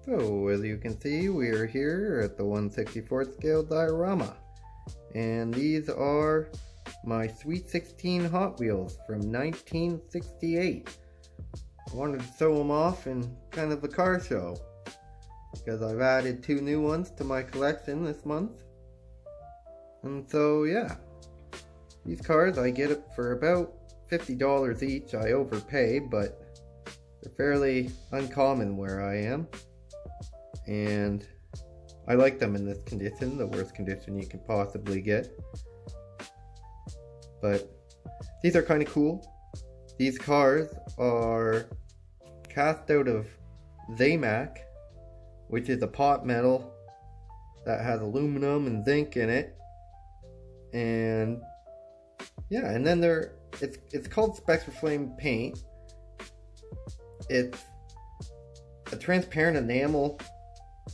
So as you can see, we are here at the 1/64th scale diorama, and these are my Sweet 16 Hot Wheels from 1968. I wanted to show them off in kind of a car show because I've added 2 new ones to my collection this month. And so yeah, these cars I get it for about $50 each. I overpay, but they're fairly uncommon where I am. And I like them in this condition, the worst condition you can possibly get. But these are kind of cool. These cars are cast out of Zamac, which is a pot metal that has aluminum and zinc in it. And yeah, and then it's called Spectraflame paint. It's a transparent enamel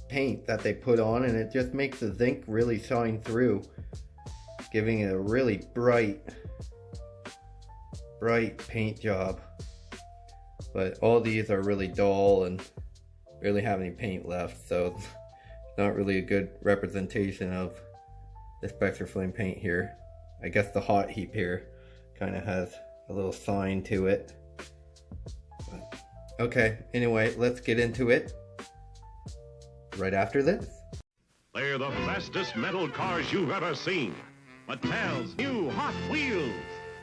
paint that they put on, and it just makes the zinc really shine through, giving it a really bright paint job. But all these are really dull and barely have any paint left, so it's not really a good representation of the Spectraflame paint here. I guess the hot heap here kind of has a little sign to it. But, okay, anyway, let's get into it right after this. They're the fastest metal cars you've ever seen. Mattel's new Hot Wheels.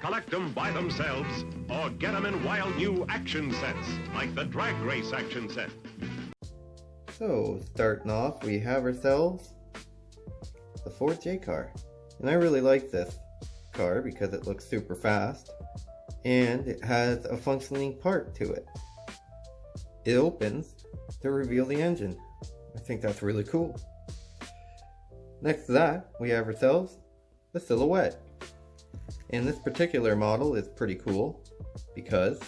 Collect them by themselves or get them in wild new action sets, like the drag race action set. So, starting off, we have ourselves the Ford J car. And I really like this car because it looks super fast and it has a functioning part to it. It opens to reveal the engine. I think that's really cool. Next to that, we have ourselves the Silhouette. And this particular model is pretty cool because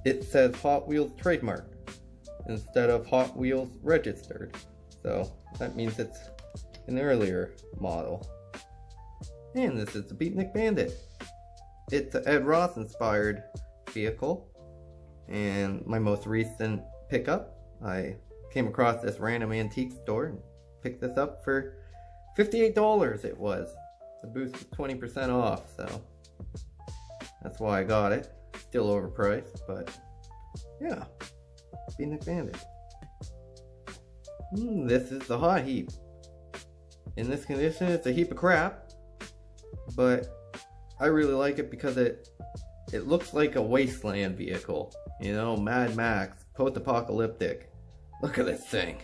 it says Hot Wheels trademark instead of Hot Wheels registered. So that means it's an earlier model. And this is the Beatnik Bandit. It's an Ed Ross inspired vehicle. And my most recent pickup, I came across this random antique store and picked this up for $58 it was. The boost was 20% off, so that's why I got it. Still overpriced, but yeah, Beatnik Bandit. This is the hot heap. In this condition, it's a heap of crap, but I really like it because it looks like a wasteland vehicle. You know, Mad Max, post-apocalyptic. Look at this thing.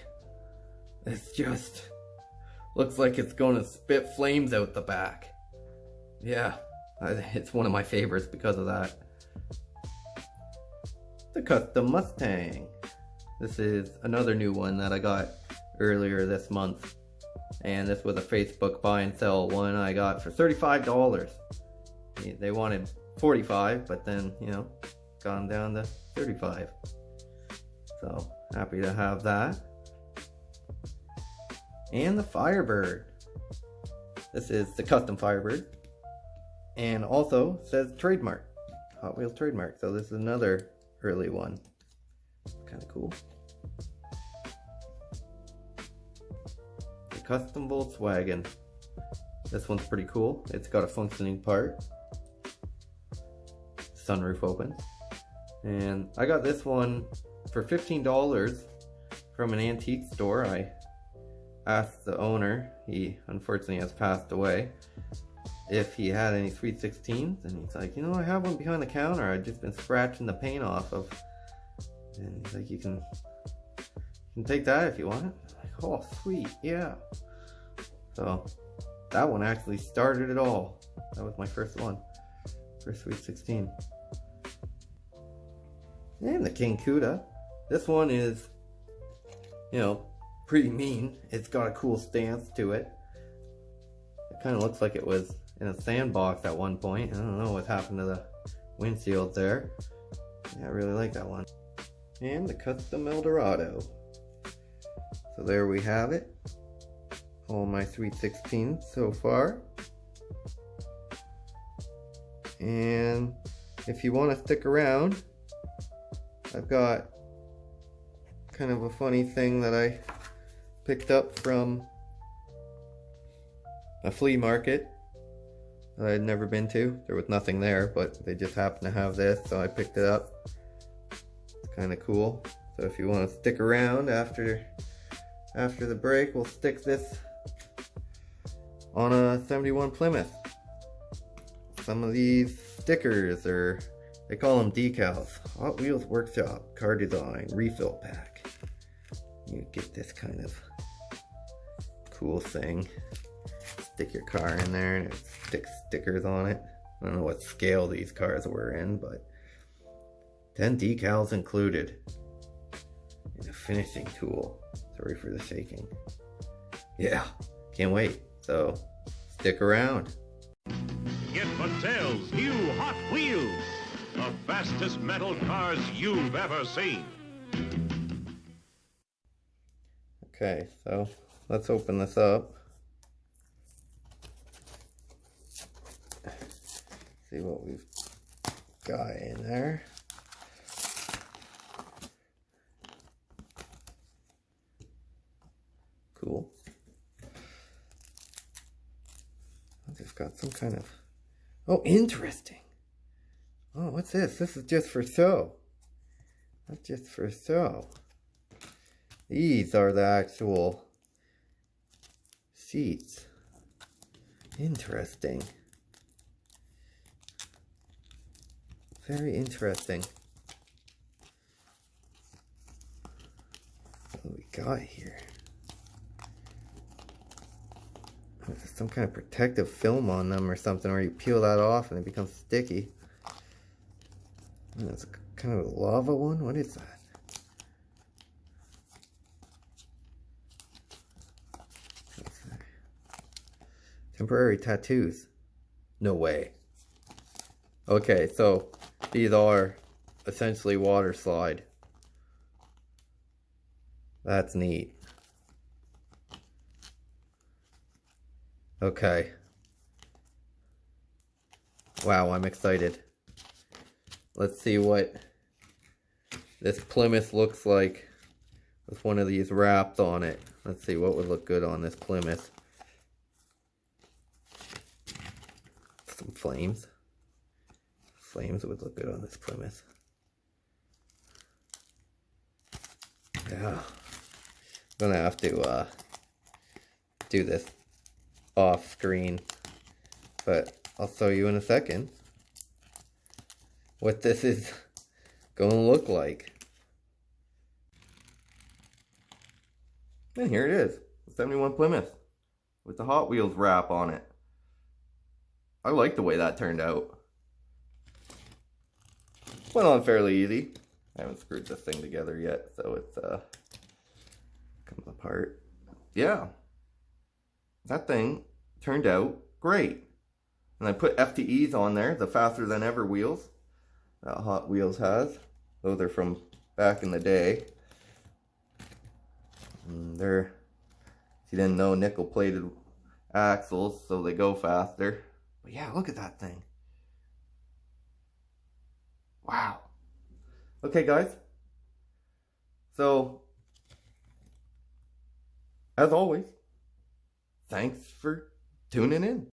It's just looks like it's gonna spit flames out the back. Yeah, it's one of my favorites because of that. The Custom Mustang. This is another new one that I got earlier this month. And this was a Facebook buy and sell one I got for $35. They wanted $45, but then, you know, gone down to $35. So, happy to have that. And the Firebird. This is the custom Firebird. And also says trademark. Hot Wheels trademark. So this is another early one. Kind of cool. The custom Volkswagen. This one's pretty cool. It's got a functioning part. Sunroof opens. And I got this one for $15 from an antique store. I asked the owner, he unfortunately has passed away, if he had any Sweet 16s, and he's like, you know, I have one behind the counter. I've just been scratching the paint off of. And he's like, you can take that if you want it. I'm like, oh, sweet, yeah. So that one actually started it all. That was my first one, first Sweet 16. And the King Cuda. This one is, you know, pretty mean. It's got a cool stance to it. It kind of looks like it was in a sandbox at one point. I don't know what happened to the windshield there. Yeah, I really like that one. And the Custom Eldorado. So there we have it. All my Sweet 16 so far. And if you want to stick around, I've got kind of a funny thing that I picked up from a flea market that I had never been to. There was nothing there, but they just happened to have this, so I picked it up. It's kind of cool. So if you want to stick around after the break, we'll stick this on a 71 Plymouth. Some of these stickers, or they call them decals. Hot Wheels Workshop car design refill pack. You get this kind of cool thing. Stick your car in there and it sticks stickers on it. I don't know what scale these cars were in, but 10 decals included. And a finishing tool. Sorry for the shaking. Yeah, can't wait. So stick around. Get Mattel's new Hot Wheels, the fastest metal cars you've ever seen. Okay, so let's open this up. See what we've got in there. Cool. I just got some kind of... Oh, interesting. Oh, what's this? This is just for show. That's just for show. These are the actual seats. Interesting. Very interesting. What do we got here? There's some kind of protective film on them or something, where you peel that off and it becomes sticky. And it's kind of a lava one. What is that? Temporary tattoos. No way. Okay, so these are essentially water slide. That's neat. Okay. Wow, I'm excited. Let's see what this Plymouth looks like with one of these wrapped on it. Let's see what would look good on this Plymouth. Some flames. Flames would look good on this Plymouth. Yeah. I'm gonna have to do this off screen, but I'll show you in a second what this is gonna look like. And here it is, the 71 Plymouth with the Hot Wheels wrap on it. I like the way that turned out. Went on fairly easy. I haven't screwed this thing together yet, so it's comes apart. Yeah, that thing turned out great. And I put FTEs on there, the faster than ever wheels that Hot Wheels has. Those are from back in the day. And they're, if you didn't know, nickel plated axles, so they go faster. But yeah, look at that thing. Wow. Okay, guys. So, as always, thanks for tuning in.